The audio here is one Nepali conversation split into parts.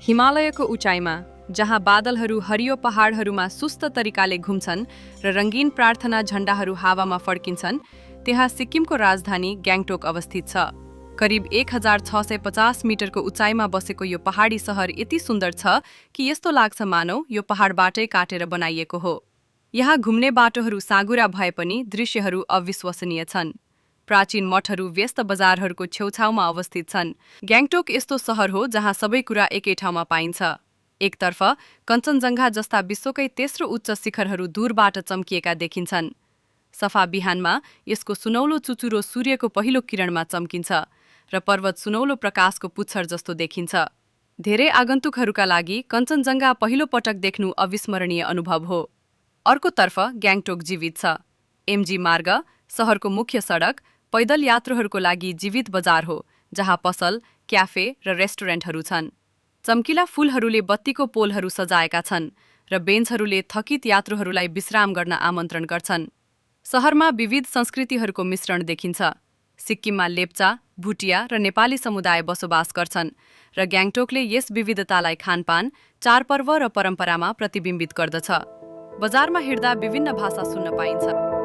हिमालयको उचाइमा, जहाँ बादलहरू हरियो पहाडहरूमा सुस्त तरिकाले घुम्छन् र रङ्गीन प्रार्थना झण्डाहरू हावामा फड्किन्छन्, त्यहाँ सिक्किमको राजधानी ग्याङ्टोक अवस्थित छ। करिब 1650 मिटरको उचाइमा बसेको यो पहाडी सहर यति सुन्दर छ कि यस्तो लाग्छ मानौ यो पहाडबाटै काटेर बनाइएको हो। यहाँ घुम्ने बाटोहरू साँघुरा भए पनि दृश्यहरू अविश्वसनीय छन्। प्राचीन मठहरू व्यस्त बजारहरूको छेउछाउमा अवस्थित छन्। ग्याङ्टोक यस्तो सहर हो जहाँ सबै कुरा एकै ठाउँमा पाइन्छ। एकतर्फ कञ्चनजङ्घा जस्ता विश्वकै तेस्रो उच्च शिखरहरू दूरबाट चम्किएका देखिन्छन्। सफा बिहानमा यसको सुनौलो चुचुरो सूर्यको पहिलो किरणमा चम्किन्छ र पर्वत सुनौलो प्रकाशको पुच्छर जस्तो देखिन्छ। धेरै आगन्तुकहरूका लागि कञ्चनजङ्घा पहिलो पटक देख्नु अविस्मरणीय अनुभव हो। अर्कोतर्फ ग्याङ्टोक जीवित छ। एमजी मार्ग, सहरको मुख्य सडक, पैदल यात्रुहरूको लागि जीवित बजार हो, जहाँ पसल, क्याफे र रेस्टुरेन्टहरू छन्। चम्किला फूलहरूले बत्तीको पोलहरू सजाएका छन् र बेन्चहरूले थकित यात्रुहरूलाई विश्राम गर्न आमन्त्रण गर्छन्। सहरमा विविध संस्कृतिहरूको मिश्रण देखिन्छ। सिक्किममा लेप्चा, भुटिया र नेपाली समुदाय बसोबास गर्छन् र ग्याङ्टोकले यस विविधतालाई खानपान, चाडपर्व र परम्परामा प्रतिबिम्बित गर्दछ। बजारमा हिँड्दा विभिन्न भाषा सुन्न पाइन्छ।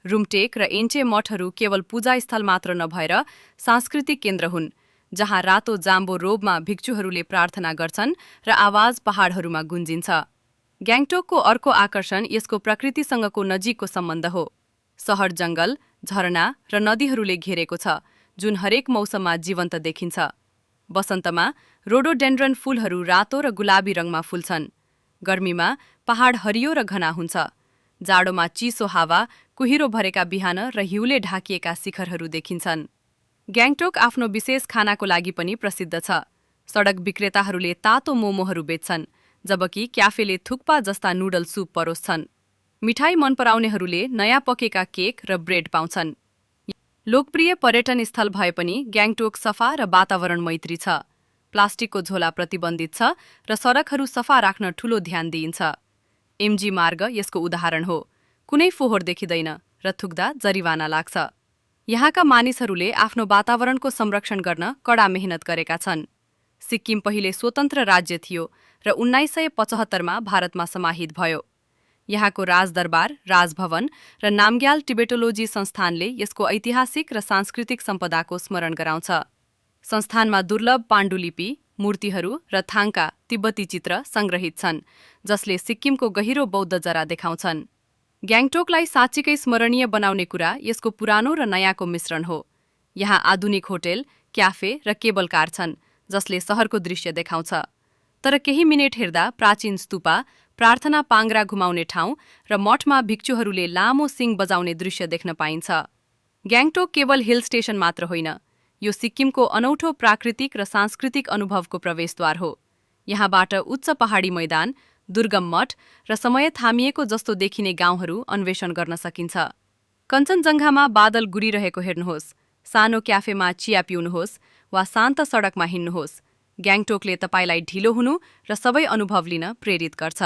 रुम्टेक र एन्चे मठहरू केवल पूजास्थल मात्र नभएर सांस्कृतिक केन्द्र हुन्, जहाँ रातो जाम्बो रोबमा भिक्षुहरूले प्रार्थना गर्छन् र आवाज पहाडहरूमा गुन्जिन्छ। ग्याङ्टोकको अर्को आकर्षण यसको प्रकृतिसँगको नजिकको सम्बन्ध हो। सहर जङ्गल, झरना र नदीहरूले घेरेको छ, जुन हरेक मौसममा जीवन्त देखिन्छ। वसन्तमा रोडोडेन्ड्रन फूलहरू रातो र गुलाबी रङमा फुल्छन्। गर्मीमा पहाड हरियो र घना हुन्छ। जाडोमा चिसो हावा, कुहिरो भरेका बिहान र हिउँले ढाकिएका शिखरहरू देखिन्छन्। ग्याङ्टोक आफ्नो विशेष खानाको लागि पनि प्रसिद्ध छ। सडक विक्रेताहरूले तातो मोमोहरू बेच्छन्, जबकि क्याफेले थुक्पा जस्ता नुडल सुप परोस्छन्। मिठाई मन पराउनेहरूले नयाँ पकेका केक र ब्रेड पाउँछन्। लोकप्रिय पर्यटन स्थल भए पनि ग्याङ्टोक सफा र वातावरण मैत्री छ। प्लास्टिकको झोला प्रतिबन्धित छ र सडकहरू सफा राख्न ठूलो ध्यान दिइन्छ। एमजी मार्ग यसको उदाहरण हो। कुनै फोहोर देखिँदैन र थुक्दा जरिवाना लाग्छ। यहाँका मानिसहरूले आफ्नो वातावरणको संरक्षण गर्न कडा मेहनत गरेका छन्। सिक्किम पहिले स्वतन्त्र राज्य थियो र 1975मा भारतमा समाहित भयो। यहाँको राजदरबार, राजभवन र नामग्याल टिबेटोलोजी संस्थानले यसको ऐतिहासिक र सांस्कृतिक सम्पदाको स्मरण गराउँछ। संस्थानमा दुर्लभ पाण्डुलिपि, मूर्तिहरू र थाङका तिब्बती चित्र संग्रहित छन्, जसले सिक्किमको गहिरो बौद्ध जरा देखाउँछन्। ग्याङ्टोकलाई साँच्चीकै स्मरणीय बनाउने कुरा यसको पुरानो र नयाँको मिश्रण हो। यहाँ आधुनिक होटेल, क्याफे र केबल कार छन्, जसले सहरको दृश्य देखाउँछ। तर केही मिनेट हेर्दा प्राचीन स्तूपा, प्रार्थना पाङ्ग्रा घुमाउने ठाउँ र मठमा भिक्षुहरूले लामो सिङ बजाउने दृश्य देख्न पाइन्छ। ग्याङ्टोक केवल हिल स्टेशन मात्र होइन, यो सिक्किमको अनौठो प्राकृतिक र सांस्कृतिक अनुभवको प्रवेशद्वार हो। यहाँबाट उच्च पहाडी मैदान, दुर्गम मठ र समय थामिएको जस्तो देखिने गाउँहरू अन्वेषण गर्न सकिन्छ। कञ्चनजङ्घामा बादल गुरिरहेको हेर्नुहोस्, सानो क्याफेमा चिया पिउनुहोस् वा शान्त सडकमा हिँड्नुहोस्। ग्याङ्टोकले तपाईलाई ढिलो हुनु र सबै अनुभव लिन प्रेरित गर्छ।